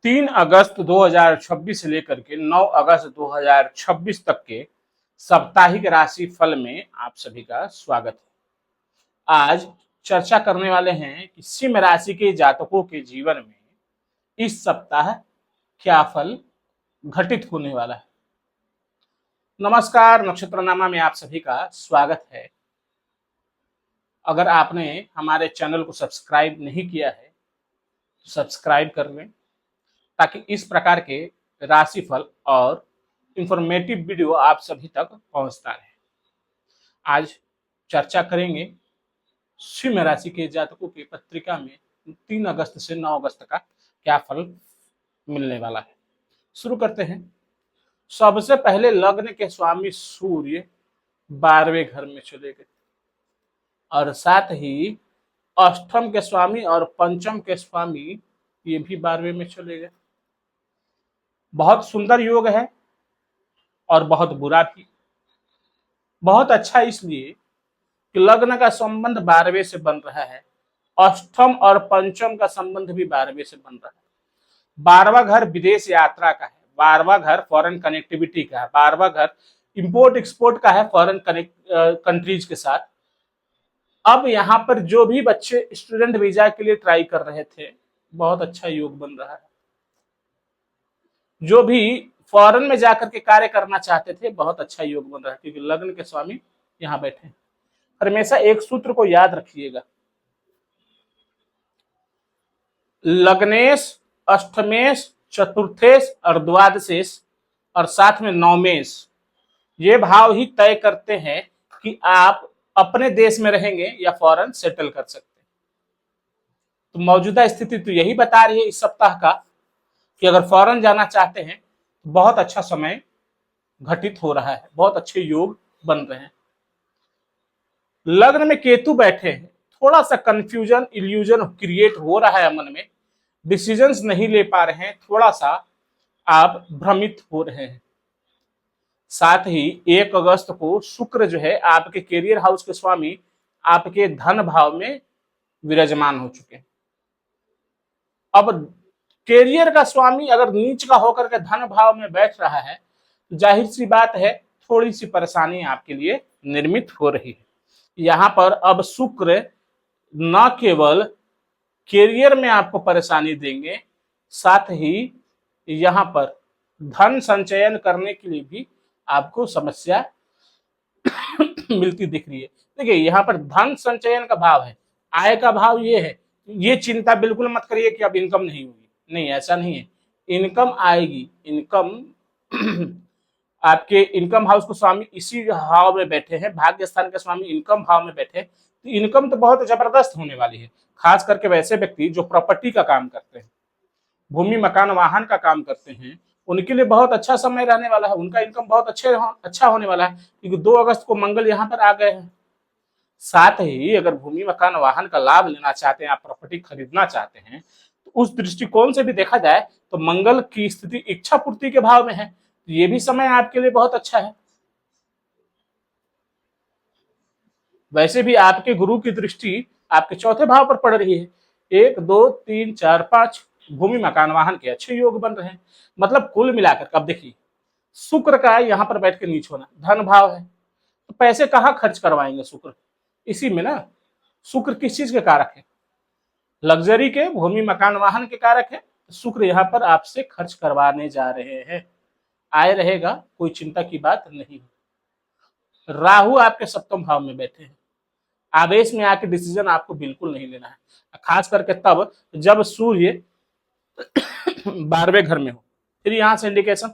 3 अगस्त 2026 से लेकर के 9 अगस्त 2026 तक के साप्ताहिक राशि फल में आप सभी का स्वागत है। आज चर्चा करने वाले हैं कि सिंह राशि के जातकों के जीवन में इस सप्ताह क्या फल घटित होने वाला है। नमस्कार, नक्षत्रनामा में आप सभी का स्वागत है। अगर आपने हमारे चैनल को सब्सक्राइब नहीं किया है तो सब्सक्राइब कर लें, ताकि इस प्रकार के राशिफल और इंफॉर्मेटिव वीडियो आप सभी तक पहुंचता रहे। आज चर्चा करेंगे सिंह राशि के जातकों की पत्रिका में 3 अगस्त से 9 अगस्त का क्या फल मिलने वाला है। शुरू करते हैं। सबसे पहले लग्न के स्वामी सूर्य 12वें घर में चले गए और साथ ही अष्टम के स्वामी और पंचम के स्वामी ये भी 12वें में चले गए। बहुत सुंदर योग है और बहुत बुरा भी। बहुत अच्छा इसलिए कि लग्न का संबंध 12वें से बन रहा है, अष्टम और पंचम का संबंध भी 12वें से बन रहा है। 12वां घर विदेश यात्रा का है, 12वां घर फॉरेन कनेक्टिविटी का है, 12वां घर इंपोर्ट एक्सपोर्ट का है फॉरेन कंट्रीज के साथ। अब यहाँ पर जो भी बच्चे स्टूडेंट वीजा के लिए ट्राई कर रहे थे, बहुत अच्छा योग बन रहा है। जो भी फॉरेन में जाकर के कार्य करना चाहते थे, बहुत अच्छा योग बन रहा है, क्योंकि लग्न के स्वामी यहाँ बैठे हैं। हमेशा एक सूत्र को याद रखिएगा, लग्नेश, अष्टमेश, चतुर्थेश और द्वादशेश और साथ में नवमेश, ये भाव ही तय करते हैं कि आप अपने देश में रहेंगे या फॉरेन सेटल कर सकते हैं। तो मौजूदा स्थिति तो यही बता रही है इस सप्ताह का कि अगर फॉरेन जाना चाहते हैं तो बहुत अच्छा समय घटित हो रहा है, बहुत अच्छे योग बन रहे हैं। लग्न में केतु बैठे हैं, थोड़ा सा कंफ्यूजन इल्यूजन क्रिएट हो रहा है मन में, डिसीजंस नहीं ले पा रहे हैं, थोड़ा सा आप भ्रमित हो रहे हैं। साथ ही 1 अगस्त को शुक्र जो है आपके कैरियर हाउस के स्वामी आपके धन भाव में विराजमान हो चुके हैं। अब कैरियर का स्वामी अगर नीच का होकर के धन भाव में बैठ रहा है तो जाहिर सी बात है थोड़ी सी परेशानी आपके लिए निर्मित हो रही है। यहाँ पर अब शुक्र न केवल कैरियर में आपको परेशानी देंगे, साथ ही यहाँ पर धन संचयन करने के लिए भी आपको समस्या मिलती दिख रही है। देखिए यहाँ पर धन संचयन का भाव है, आय का भाव ये है। ये चिंता बिल्कुल मत करिए कि अब इनकम नहीं होगी, नहीं, ऐसा नहीं है। इनकम आएगी। इनकम आपके इनकम हाउस को स्वामी इसी भाव में बैठे हैं, भाग्य स्थान के स्वामी इनकम भाव में बैठे हैं, तो इनकम तो बहुत जबरदस्त होने वाली है। खास करके वैसे व्यक्ति जो प्रॉपर्टी का काम करते हैं, भूमि मकान वाहन का काम करते हैं, उनके लिए बहुत अच्छा समय रहने वाला है। उनका इनकम बहुत अच्छा होने वाला है, क्योंकि 2 अगस्त को मंगल यहाँ पर आ गए हैं। साथ ही अगर भूमि मकान वाहन का लाभ लेना चाहते हैं, आप प्रॉपर्टी खरीदना चाहते हैं, तो उस दृष्टिकोण से भी देखा जाए तो मंगल की स्थिति इच्छा पूर्ति के भाव में है, तो ये भी समय आपके लिए बहुत अच्छा है। वैसे भी आपके गुरु की दृष्टि आपके चौथे भाव पर पड़ रही है। 1 2 3 4 5 भूमि मकान वाहन के अच्छे योग बन रहे हैं। मतलब कुल मिलाकर अब देखिए, शुक्र का यहाँ पर बैठ के नीच होना धन भाव है, तो पैसे कहाँ खर्च करवाएंगे शुक्र? इसी में ना। शुक्र किस चीज के कारक है? लग्जरी के, भूमि मकान वाहन के कारक है। शुक्र यहाँ पर आपसे खर्च करवाने जा रहे हैं। आय रहेगा, कोई चिंता की बात नहीं। राहु आपके सप्तम भाव में बैठे हैं। आवेश में आके डिसीजन आपको बिल्कुल नहीं लेना है, खास करके तब जब सूर्य 12वें घर में हो। फिर यहां से इंडिकेशन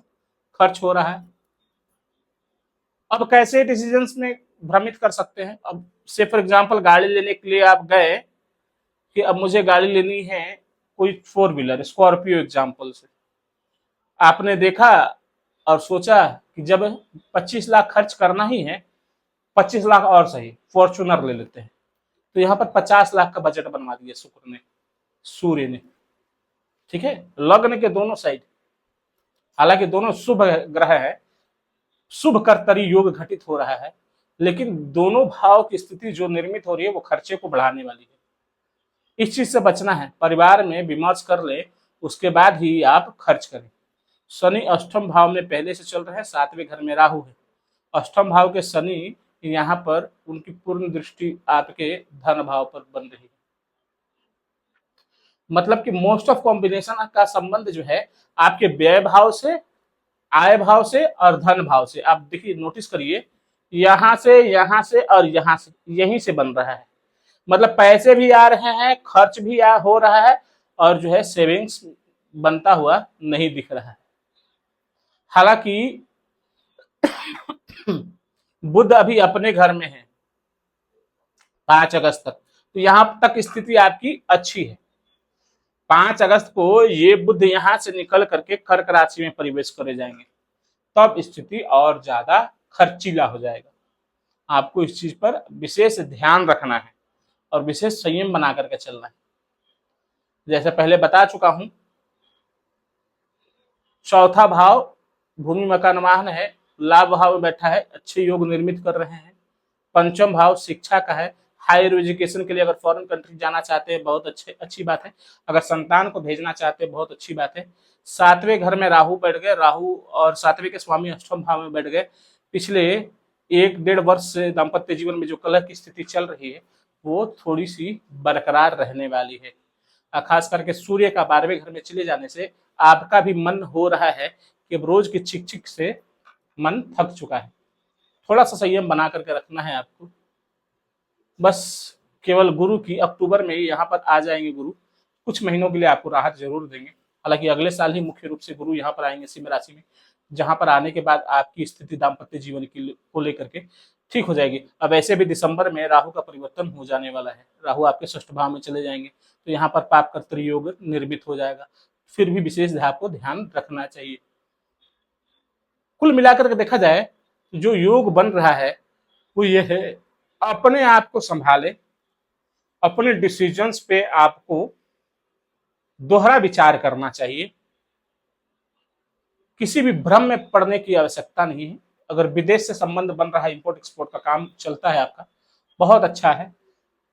खर्च हो रहा है। अब कैसे डिसीजंस में भ्रमित कर सकते हैं? अब से फॉर एग्जांपल गाड़ी लेने के लिए आप गए कि अब मुझे गाड़ी लेनी है, कोई 4 व्हीलर स्कॉर्पियो एग्जांपल से आपने देखा और सोचा कि जब 25 लाख खर्च करना ही है, 25 लाख और सही फॉर्च्यूनर ले लेते हैं, तो यहाँ पर 50 लाख का बजट बनवा दिया शुक्र ने, सूर्य ने। ठीक है, लग्न के दोनों साइड, हालांकि दोनों शुभ ग्रह है, शुभ कर्तरी योग घटित हो रहा है, लेकिन दोनों भाव की स्थिति जो निर्मित हो रही है वो खर्चे को बढ़ाने वाली है। इस चीज से बचना है। परिवार में विमर्श कर ले, उसके बाद ही आप खर्च करें। शनि अष्टम भाव में पहले से चल रहे हैं, 7वें घर में राहु है। अष्टम भाव के शनि यहाँ पर उनकी पूर्ण दृष्टि आपके धन भाव पर बन रही है। मतलब कि मोस्ट ऑफ कॉम्बिनेशन का संबंध जो है आपके व्यय भाव से, आय भाव से और धन भाव से। आप देखिए, नोटिस करिए, यहां से और यहां से, यहीं से बन रहा है। मतलब पैसे भी आ रहे हैं, खर्च भी हो रहा है, और जो है सेविंग्स बनता हुआ नहीं दिख रहा है। हालांकि बुध अभी अपने घर में है 5 अगस्त तक, तो यहां तक स्थिति आपकी अच्छी है। 5 अगस्त को ये बुध यहां से निकल करके कर्क राशि में प्रवेश करे जाएंगे, तब स्थिति और ज्यादा खर्चीला हो जाएगा। आपको इस चीज पर विशेष ध्यान रखना है और विशेष संयम बना करके चलना है। जैसे पहले बता चुका हूं, चौथा भाव भूमि मकान वाहन है, लाभ भाव में बैठा है, अच्छे योग निर्मित कर रहे हैं। पंचम भाव शिक्षा का है, हायर एजुकेशन के लिए अगर फॉरेन कंट्री जाना चाहते हैं बहुत अच्छी बात है, अगर संतान को भेजना चाहते हैं बहुत अच्छी बात है। 7वें घर में राहु बैठ गए, राहु और 7वें के स्वामी अष्टम भाव में बैठ गए। पिछले 1-1.5 वर्ष से दाम्पत्य जीवन में जो कलह की स्थिति चल रही है वो थोड़ी सी बरकरार रहने वाली है। खास करके सूर्य का 12वें घर में चले जाने से आपका भी मन हो रहा है कि रोज की चिक चिक से मन थक चुका है। थोड़ा सा संयम बना करके रखना है आपको। बस केवल गुरु की अक्टूबर में यहाँ पर आ जाएंगे गुरु, कुछ महीनों के लिए आपको राहत जरूर देंगे। हालांकि अगले साल ही मुख्य रूप से गुरु यहाँ पर आएंगे सिंह राशि में, जहां पर आने के बाद आपकी स्थिति दाम्पत्य जीवन को लेकर के ठीक हो जाएगी। अब ऐसे भी दिसंबर में राहु का परिवर्तन हो जाने वाला है, राहु आपके षष्ठ भाव में चले जाएंगे, तो यहाँ पर पाप कर्तृ योग निर्मित हो जाएगा। फिर भी विशेष आपको ध्यान रखना चाहिए। कुल मिलाकर के देखा जाए जो योग बन रहा है वो ये है, अपने आप को संभाले, अपने डिसीजंस पे आपको दोहरा विचार करना चाहिए। किसी भी भ्रम में पड़ने की आवश्यकता नहीं है। अगर विदेश से संबंध बन रहा है, इंपोर्ट एक्सपोर्ट का काम चलता है आपका, बहुत अच्छा है।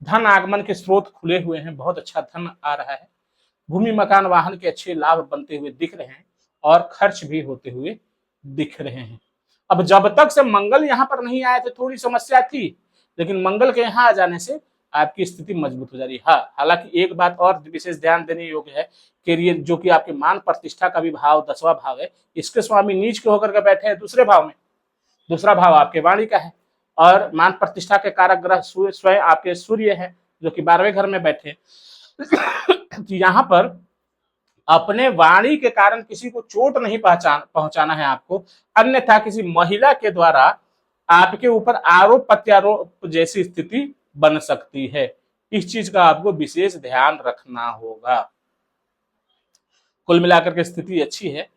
धन आगमन के स्रोत खुले हुए हैं, बहुत अच्छा धन आ रहा है। भूमि मकान वाहन के अच्छे लाभ बनते हुए दिख रहे हैं और खर्च भी होते हुए दिख रहे हैं। अब जब तक से मंगल यहाँ पर नहीं आए थे थोड़ी समस्या थी, लेकिन मंगल के यहाँ आ जाने से आपकी स्थिति मजबूत हो जा रही है। हाँ, हालांकि एक बात और विशेष ध्यान देने योग्य है, करियर जो कि आपके मान प्रतिष्ठा का भी भाव 10वां भाव है, इसके स्वामी नीच के होकर के बैठे हैं दूसरे भाव में। दूसरा भाव आपके वाणी का है और मान प्रतिष्ठा के कारक ग्रह स्वयं आपके सूर्य है जो कि 12वें घर में बैठे। तो यहाँ पर अपने वाणी के कारण किसी को चोट नहीं पहुंचाना है आपको, अन्यथा किसी महिला के द्वारा आपके ऊपर आरोप प्रत्यारोप जैसी स्थिति बन सकती है। इस चीज का आपको विशेष ध्यान रखना होगा। कुल मिलाकर के स्थिति अच्छी है।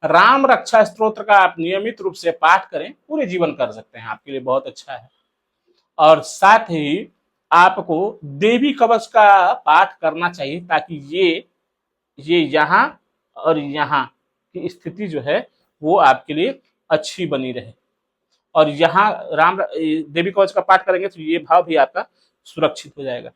राम रक्षा स्तोत्र का आप नियमित रूप से पाठ करें, पूरे जीवन कर सकते हैं, आपके लिए बहुत अच्छा है। और साथ ही आपको देवी कवच का पाठ करना चाहिए ताकि ये यहाँ और यहाँ की स्थिति जो है वो आपके लिए अच्छी बनी रहे। और यहाँ देवी कवच का पाठ करेंगे तो ये भाव भी आपका सुरक्षित हो जाएगा।